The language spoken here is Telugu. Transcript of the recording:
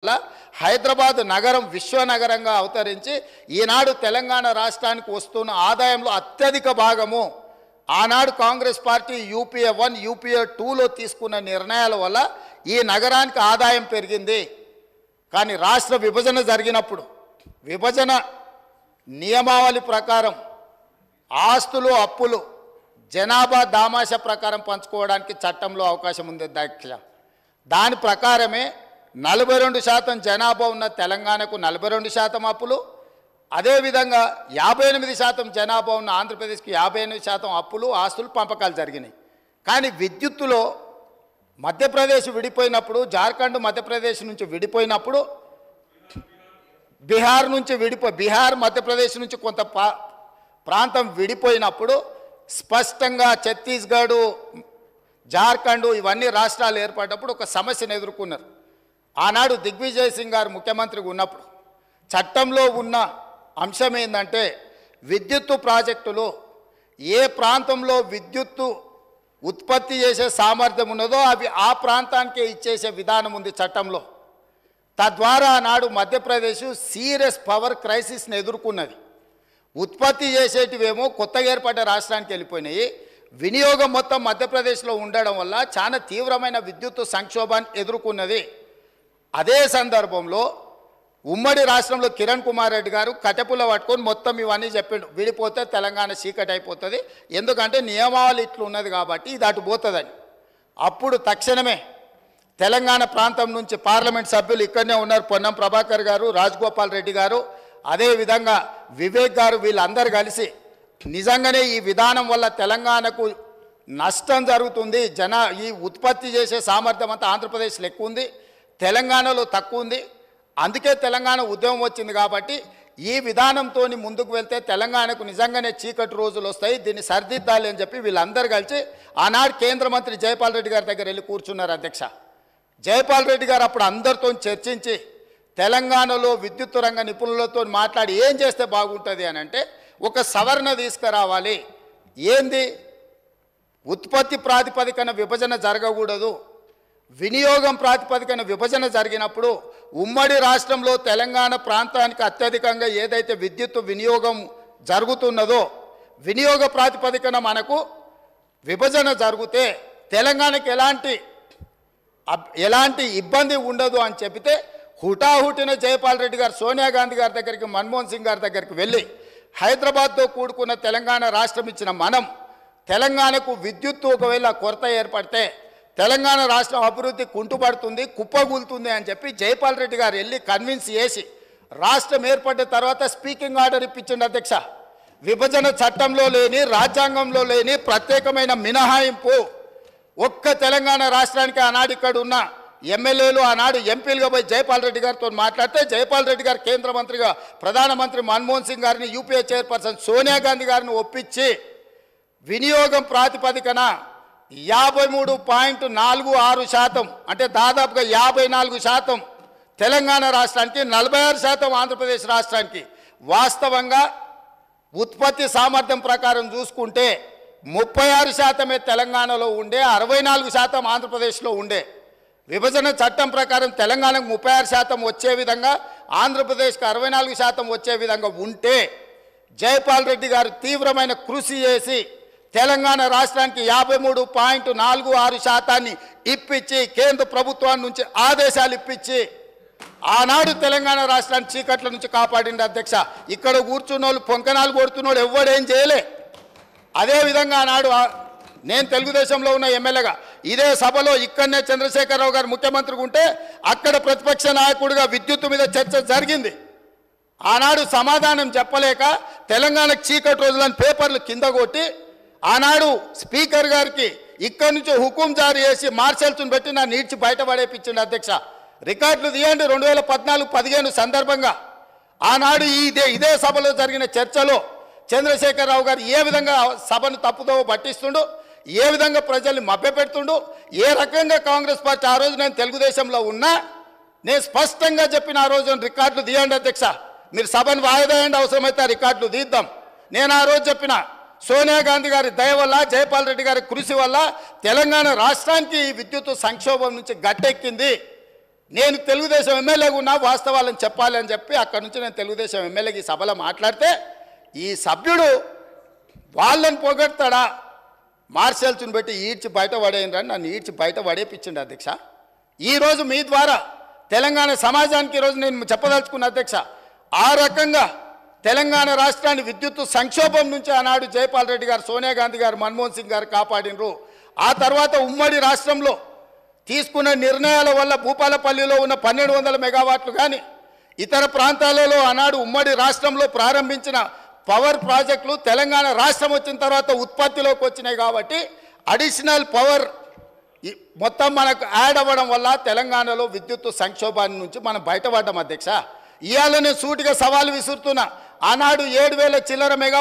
హైదరాబాద్ నగరం విశ్వనగరంగా అవతరించి ఈనాడు తెలంగాణ రాష్ట్రానికి వస్తున్న ఆదాయంలో అత్యధిక భాగము ఆనాడు కాంగ్రెస్ పార్టీ యూపీఏ 1 యూపీఏ 2లో తీసుకున్న నిర్ణయాల వల్ల ఈ నగరానికి ఆదాయం పెరిగింది. కానీ రాష్ట్ర విభజన జరిగినప్పుడు విభజన నియమావళి ప్రకారం ఆస్తులు అప్పులు జనాభా దామాష ప్రకారం పంచుకోవడానికి చట్టంలో అవకాశం ఉంది అధ్యక్ష. దాని ప్రకారమే 42% జనాభా ఉన్న తెలంగాణకు 42% అప్పులు, అదేవిధంగా 58% జనాభా ఉన్న ఆంధ్రప్రదేశ్కి 58% అప్పులు ఆస్తులు పంపకాలు జరిగినాయి. కానీ విద్యుత్తులో మధ్యప్రదేశ్ విడిపోయినప్పుడు, జార్ఖండ్ మధ్యప్రదేశ్ నుంచి విడిపోయినప్పుడు, బీహార్ మధ్యప్రదేశ్ నుంచి కొంత ప్రాంతం విడిపోయినప్పుడు స్పష్టంగా ఛత్తీస్గఢ్ జార్ఖండ్ ఇవన్నీ రాష్ట్రాలు ఏర్పడినప్పుడు ఒక సమస్యను ఎదుర్కొన్నారు. ఆనాడు దిగ్విజయ్ సింగ్ గారు ముఖ్యమంత్రిగా ఉన్నప్పుడు చట్టంలో ఉన్న అంశం ఏంటంటే విద్యుత్తు ప్రాజెక్టులు ఏ ప్రాంతంలో విద్యుత్తు ఉత్పత్తి చేసే సామర్థ్యం ఉన్నదో అవి ఆ ప్రాంతానికే ఇచ్చేసే విధానం ఉంది చట్టంలో. తద్వారా ఆనాడు మధ్యప్రదేశ్ సీరియస్ పవర్ క్రైసిస్ని ఎదుర్కొన్నది. ఉత్పత్తి చేసేటివేమో కొత్తగా ఏర్పడ్డ రాష్ట్రానికి వెళ్ళిపోయినాయి. వినియోగం మొత్తం మధ్యప్రదేశ్లో ఉండడం వల్ల చాలా తీవ్రమైన విద్యుత్తు సంక్షోభాన్ని ఎదుర్కొన్నది. అదే సందర్భంలో ఉమ్మడి రాష్ట్రంలో కిరణ్ కుమార్ రెడ్డి గారు కట్టెపుల్ల పట్టుకొని మొత్తం ఇవన్నీ చెప్పిండు, విడిపోతే తెలంగాణ చీకటి అయిపోతుంది, ఎందుకంటే నియమావళి ఇట్లు ఉన్నది కాబట్టి ఇది అటు పోతుందని. అప్పుడు తక్షణమే తెలంగాణ ప్రాంతం నుంచి పార్లమెంట్ సభ్యులు ఇక్కడనే ఉన్నారు, పొన్నం ప్రభాకర్ గారు, రాజగోపాల్ రెడ్డి గారు, అదేవిధంగా వివేక్ గారు, వీళ్ళందరూ కలిసి నిజంగానే ఈ విధానం వల్ల తెలంగాణకు నష్టం జరుగుతుంది, ఈ ఉత్పత్తి చేసే సామర్థ్యం అంతా ఆంధ్రప్రదేశ్లో ఎక్కువ ఉంది, తెలంగాణలో తక్కువ ఉంది, అందుకే తెలంగాణ ఉద్యమం వచ్చింది కాబట్టి ఈ విధానంతో ముందుకు వెళ్తే తెలంగాణకు నిజంగానే చీకటి రోజులు వస్తాయి, దీన్ని సరిదిద్దాలి అని చెప్పి వీళ్ళందరూ కలిసి ఆనాడు కేంద్ర మంత్రి జైపాల్ రెడ్డి గారి దగ్గర వెళ్ళి కూర్చున్నారు అధ్యక్ష. జైపాల్ రెడ్డి గారు అప్పుడు అందరితో చర్చించి తెలంగాణలో విద్యుత్ రంగ నిపుణులతో మాట్లాడి ఏం చేస్తే బాగుంటుంది అని అంటే ఒక సవరణ తీసుకురావాలి. ఏంది? ఉత్పత్తి ప్రాతిపదికన విభజన జరగకూడదు, వినియోగం ప్రాతిపదికన విభజన జరిగినప్పుడు ఉమ్మడి రాష్ట్రంలో తెలంగాణ ప్రాంతానికి అత్యధికంగా ఏదైతే విద్యుత్ వినియోగం జరుగుతున్నదో వినియోగ ప్రాతిపదికన మనకు విభజన జరిగితే తెలంగాణకి ఎలాంటి ఇబ్బంది ఉండదు అని చెబితే హుటాహుటిన జైపాల్ రెడ్డి గారు సోనియా గాంధీ గారి దగ్గరికి, మన్మోహన్ సింగ్ గారి దగ్గరికి వెళ్ళి హైదరాబాద్తో కూడుకున్న తెలంగాణ రాష్ట్రం ఇచ్చిన మనం తెలంగాణకు విద్యుత్తు ఒకవేళ కొరత ఏర్పడితే తెలంగాణ రాష్ట్రం అభివృద్ధి కుంటుపడుతుంది, కుప్పగూలుతుంది అని చెప్పి జైపాల్ రెడ్డి గారు వెళ్ళి కన్విన్స్ చేసి రాష్ట్రం ఏర్పడిన తర్వాత స్పీకింగ్ ఆర్డర్ ఇప్పించండి అధ్యక్ష. విభజన చట్టంలో లేని, రాజ్యాంగంలో లేని ప్రత్యేకమైన మినహాయింపు ఒక్క తెలంగాణ రాష్ట్రానికి ఆనాడు ఇక్కడ ఉన్న ఎమ్మెల్యేలు ఆనాడు ఎంపీలుగా పోయి జైపాల్ రెడ్డి గారితో మాట్లాడితే జైపాల్ రెడ్డి గారు కేంద్ర మంత్రిగా ప్రధానమంత్రి మన్మోహన్ సింగ్ గారిని, యూపీఏ చైర్పర్సన్ సోనియా గాంధీ గారిని ఒప్పించి వినియోగం ప్రాతిపదికన 53.46% అంటే దాదాపుగా 54% తెలంగాణ రాష్ట్రానికి, 46% ఆంధ్రప్రదేశ్ రాష్ట్రానికి. వాస్తవంగా ఉత్పత్తి సామర్థ్యం ప్రకారం చూసుకుంటే 36% తెలంగాణలో ఉండే, 64% ఆంధ్రప్రదేశ్లో ఉండే. విభజన చట్టం ప్రకారం తెలంగాణకు 36% వచ్చే విధంగా, ఆంధ్రప్రదేశ్కి 64% వచ్చే విధంగా ఉంటే జైపాల్ రెడ్డి గారు తీవ్రమైన కృషి చేసి తెలంగాణ రాష్ట్రానికి 53.46% ఇప్పించి కేంద్ర ప్రభుత్వాన్ని నుంచి ఆదేశాలు ఇప్పించి ఆనాడు తెలంగాణ రాష్ట్రాన్ని చీకట్ల నుంచి కాపాడింది అధ్యక్ష. ఇక్కడ కూర్చున్న వాళ్ళు పొంకనాలు కొడుతున్నాడు ఎవడేం చేయలే. అదేవిధంగా ఆనాడు నేను తెలుగుదేశంలో ఉన్న ఎమ్మెల్యేగా ఇదే సభలో ఇక్కడనే చంద్రశేఖరరావు గారు ముఖ్యమంత్రిగా ఉంటే అక్కడ ప్రతిపక్ష నాయకుడిగా విద్యుత్తు మీద చర్చ జరిగింది. ఆనాడు సమాధానం చెప్పలేక తెలంగాణకు చీకటి రోజులని పేపర్లు కింద కొట్టి ఆనాడు స్పీకర్ గారికి ఇక్కడి నుంచి హుకుం జారీ చేసి మార్షల్స్ను పెట్టి నా నీడ్చి బయటపడేపించింది అధ్యక్ష. రికార్డులు తీయండి. 2014-15 సందర్భంగా ఆనాడు ఇదే సభలో జరిగిన చర్చలో చంద్రశేఖరరావు గారు ఏ విధంగా సభను తప్పుదోవ పట్టిస్తుండు, ఏ విధంగా ప్రజల్ని మభ్యపెడుతుండు, ఏ రకంగా కాంగ్రెస్ పార్టీ ఆ రోజు నేను తెలుగుదేశంలో ఉన్నా నేను స్పష్టంగా చెప్పిన ఆ రోజు రికార్డులు తీయండి అధ్యక్ష, మీరు సభను వాయిదా వేయండి, అవసరమైతే ఆ రికార్డులు తీద్దాం. నేను ఆ రోజు చెప్పిన సోనియా గాంధీ గారి దయ వల్ల, జైపాల్ రెడ్డి గారి కృషి వల్ల తెలంగాణ రాష్ట్రానికి ఈ విద్యుత్ సంక్షోభం నుంచి గట్టెక్కింది. నేను తెలుగుదేశం ఎమ్మెల్యేగా ఉన్నా వాస్తవాలను చెప్పాలి అని చెప్పి అక్కడి నుంచి నేను తెలుగుదేశం ఎమ్మెల్యేకి ఈ సభలో మాట్లాడితే ఈ సభ్యుడు వాళ్ళని పొగడతాడా, మార్షల్స్ని పెట్టి ఈడ్చి బయట పడేయండి, నన్ను ఈడ్చి బయట పడేపించండి అధ్యక్ష. ఈరోజు మీ ద్వారా తెలంగాణ సమాజానికి ఈరోజు నేను చెప్పదలుచుకున్న అధ్యక్ష, ఆ రకంగా తెలంగాణ రాష్ట్రాన్ని విద్యుత్ సంక్షోభం నుంచి ఆనాడు జైపాల్ రెడ్డి గారు, సోనియా గాంధీ గారు, మన్మోహన్ సింగ్ గారు కాపాడినరు. ఆ తర్వాత ఉమ్మడి రాష్ట్రంలో తీసుకున్న నిర్ణయాల వల్ల భూపాలపల్లిలో ఉన్న 1200 మెగావాట్లు కానీ ఇతర ప్రాంతాలలో ఆనాడు ఉమ్మడి రాష్ట్రంలో ప్రారంభించిన పవర్ ప్రాజెక్టులు తెలంగాణ రాష్ట్రం వచ్చిన తర్వాత ఉత్పత్తిలోకి వచ్చినాయి. కాబట్టి అడిషనల్ పవర్ మొత్తం మనకు యాడ్ అవ్వడం వల్ల తెలంగాణలో విద్యుత్ సంక్షోభాన్ని నుంచి మనం బయటపడ్డాం అధ్యక్ష. ఇవాళ నేను సూటిగా సవాలు విసురుతున్నా, ఆనాడు 7000 చిల్లర మెగా